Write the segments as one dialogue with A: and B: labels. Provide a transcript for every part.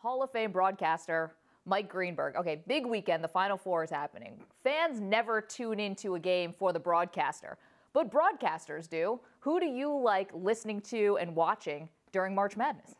A: Hall of Fame broadcaster Mike Greenberg. Okay, big weekend. The Final Four is happening. Fans never tune into a game for the broadcaster, but broadcasters do. Who do you like listening to and watching during March Madness?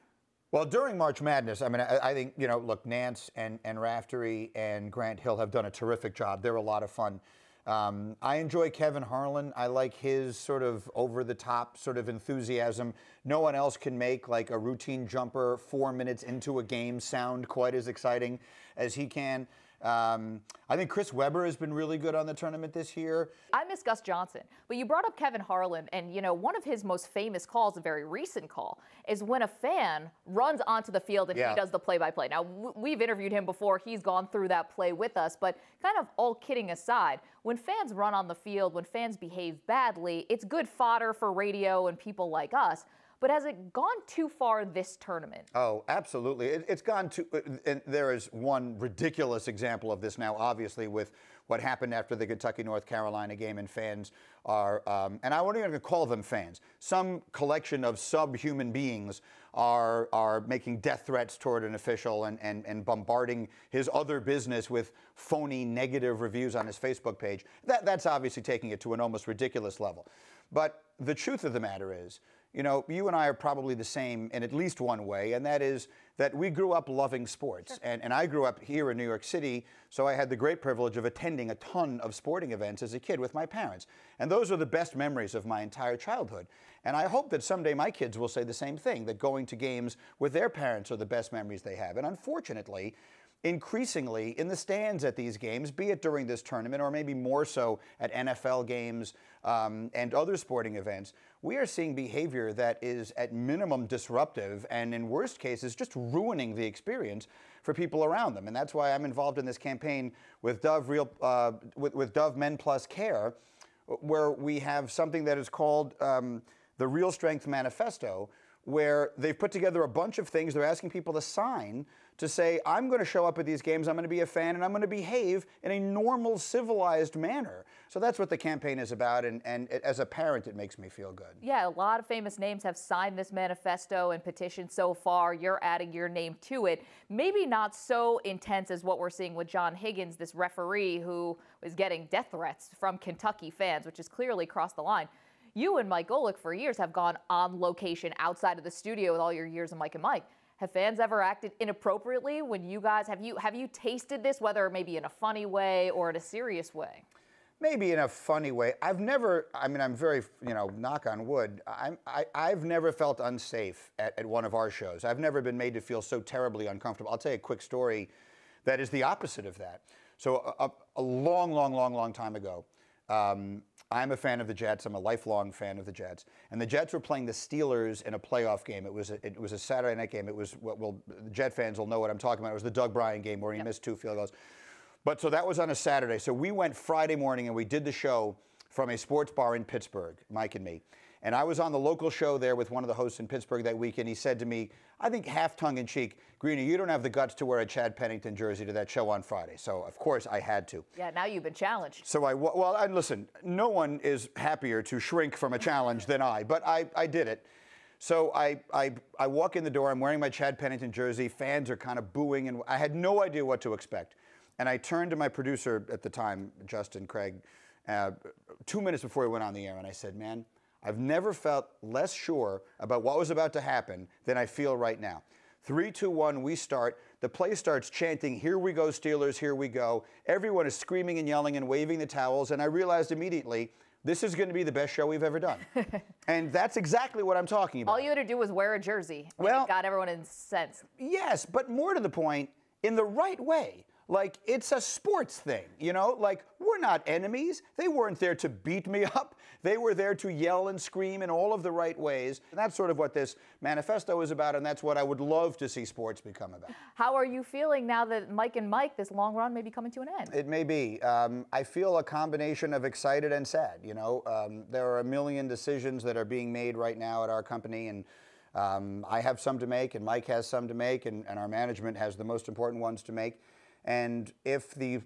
B: Well, during March Madness, I mean, I think, you know, look, Nance and Raftery and Grant Hill have done a terrific job. They're a lot of fun. I enjoy Kevin Harlan. I like his sort of over-the-top sort of enthusiasm. No one else can make like a routine jumper 4 minutes into a game sound quite as exciting as he can. I think Chris Webber has been really good on the tournament this year.
A: I miss Gus Johnson, but you brought up Kevin Harlan, and you know, one of his most famous calls, a very recent call, is when a fan runs onto the field and he does the play-by-play. Now, we've interviewed him before. He's gone through that play with us, but kind of all kidding aside, when fans run on the field, when fans behave badly, it's good fodder for radio and people like us. But has it gone too far this tournament?
B: Oh, absolutely. It's gone too, and there is one ridiculous example of this now, obviously, with what happened after the Kentucky-North Carolina game, and fans are, and I won't even call them fans, some collection of subhuman beings are making death threats toward an official and bombarding his other business with phony negative reviews on his Facebook page. That's obviously taking it to an almost ridiculous level. But the truth of the matter is, you know, you and I are probably the same in at least one way, and that is that we grew up loving sports. Sure. And I grew up here in New York City, so I had the great privilege of attending a ton of sporting events as a kid with my parents. And those are the best memories of my entire childhood. And I hope that someday my kids will say the same thing, that going to games with their parents are the best memories they have. And unfortunately, increasingly in the stands at these games, be it during this tournament or maybe more so at NFL games and other sporting events, we are seeing behavior that is at minimum disruptive and in worst cases just ruining the experience for people around them. And that's why I'm involved in this campaign with Dove, with Dove Men Plus Care, where we have something that is called the Real Strength Manifesto, where they've put together a bunch of things they're asking people to sign to say, I'm going to show up at these games, I'm going to be a fan, and I'm going to behave in a normal, civilized manner. So that's what the campaign is about, and as a parent, it makes me feel good.
A: Yeah, a lot of famous names have signed this manifesto and petition so far. You're adding your name to it. Maybe not so intense as what we're seeing with John Higgins, this referee who was getting death threats from Kentucky fans, which has clearly crossed the line. You and Mike Golick for years have gone on location outside of the studio with all your years of Mike and Mike. Have fans ever acted inappropriately when you guys, have you tasted this, whether maybe in a funny way or in a serious way?
B: Maybe in a funny way. I've never, I mean, I'm very, you know, knock on wood, I've never felt unsafe at one of our shows. I've never been made to feel so terribly uncomfortable. I'll tell you a quick story that is the opposite of that. So a long time ago, I'm a fan of the Jets. I'm a lifelong fan of the Jets. And the Jets were playing the Steelers in a playoff game. It was a Saturday night game. It was, well, the Jet fans will know what I'm talking about. It was the Doug Bryan game where he missed 2 field goals. But so that was on a Saturday. So we went Friday morning and we did the show from a sports bar in Pittsburgh, Mike and me. And I was on the local show there with one of the hosts in Pittsburgh that week, and he said to me, I think half tongue-in-cheek, Greeny, you don't have the guts to wear a Chad Pennington jersey to that show on Friday. So, of course, I had to.
A: Yeah, now you've been challenged.
B: So and listen, no one is happier to shrink from a challenge than I, but I did it. So I walk in the door, I'm wearing my Chad Pennington jersey, fans are kind of booing, and I had no idea what to expect. And I turned to my producer at the time, Justin Craig, 2 minutes before we went on the air, and I said, man, I've never felt less sure about what was about to happen than I feel right now. 3, 2, 1, we start. The place starts chanting, here we go, Steelers, here we go. Everyone is screaming and yelling and waving the towels, and I realized immediately, this is going to be the best show we've ever done. And that's exactly what I'm talking about.
A: All you had to do was wear a jersey.
B: Well,
A: it got everyone incensed.
B: Yes, but more to the point, in the right way. Like, it's a sports thing, you know? Like, we're not enemies. They weren't there to beat me up. They were there to yell and scream in all of the right ways. And that's sort of what this manifesto is about, and that's what I would love to see sports become about.
A: How are you feeling now that Mike and Mike, this long run, may be coming to an end?
B: It may be. I feel a combination of excited and sad, you know? There are a million decisions that are being made right now at our company, and I have some to make, and Mike has some to make, and our management has the most important ones to make. And if the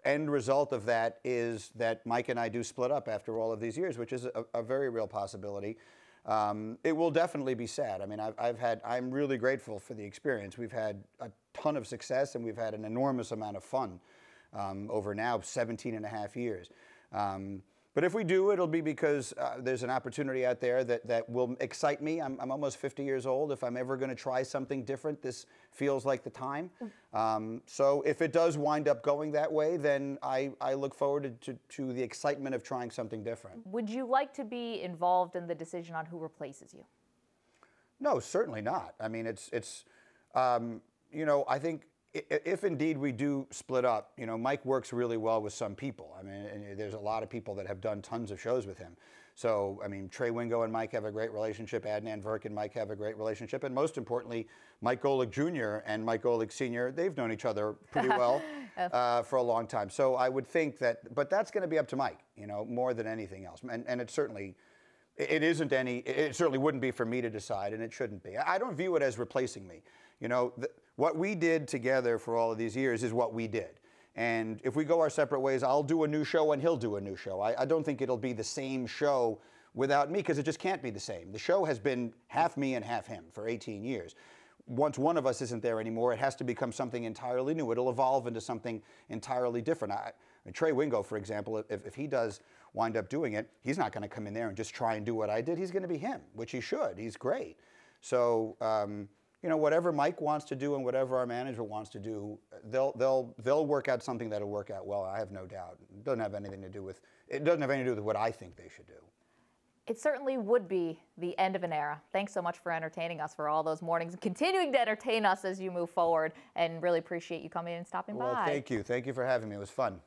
B: end result of that is that Mike and I do split up after all of these years, which is a very real possibility, it will definitely be sad. I mean, I'm really grateful for the experience. We've had a ton of success, and we've had an enormous amount of fun over now 17 and a half years. But if we do, it'll be because there's an opportunity out there that will excite me. I'm almost 50 years old. If I'm ever going to try something different, this feels like the time. So if it does wind up going that way, then I look forward to the excitement of trying something different.
A: Would you like to be involved in the decision on who replaces you? No,
B: certainly not. I mean, I think if indeed we do split up, Mike works really well with some people. I mean, and there's a lot of people that have done tons of shows with him. So, I mean, Trey Wingo and Mike have a great relationship. Adnan Virk and Mike have a great relationship. And most importantly, Mike Golick Jr. and Mike Golick Sr., they've known each other pretty well for a long time. So I would think that, but that's going to be up to Mike, more than anything else. And it certainly, it certainly wouldn't be for me to decide, and it shouldn't be. I don't view it as replacing me. What we did together for all of these years is what we did. And if we go our separate ways, I'll do a new show and he'll do a new show. I don't think it'll be the same show without me, because it just can't be the same. The show has been half me and half him for 18 years. Once one of us isn't there anymore, it has to become something entirely new. It'll evolve into something entirely different. Trey Wingo, for example, if he does wind up doing it, he's not going to come in there and just try and do what I did. He's going to be him, which he should. He's great. So, whatever Mike wants to do and whatever our management wants to do, they'll work out something that'll work out well. I have no doubt. It doesn't have anything to do with what I think they should do.
A: It certainly would be the end of an era. Thanks so much for entertaining us for all those mornings and continuing to entertain us as you move forward, and really appreciate you coming in and stopping by.
B: Well, thank you. Thank you for having me. It was fun.